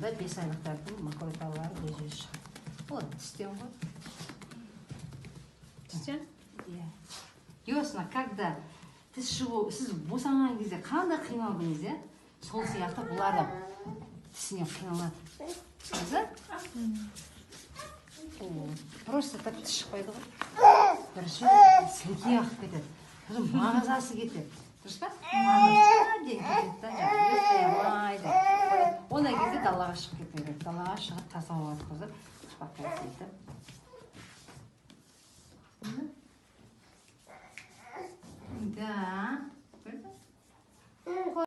да 5 айлықтардың макроталары көзге шығады. Ол тістен ғой. Тістен? Иә. Ясно, когда сіз босанған кезде қандай қиналдыңыз, иә? Сол сияқты бұлар да тісіне қиналады. Қазір? Просто так тіс шықпайды ғой. Бірінші сілкей ағып кетеді. Сосын мағазасы кетеді. Дұрыс па? Мағазасы деген кетеді да, ұйықтамайды. Ондай кезде далаға шығып кету керек. Далаға шығып таза ауаны қыздыр. Успокаивать етіп. Да.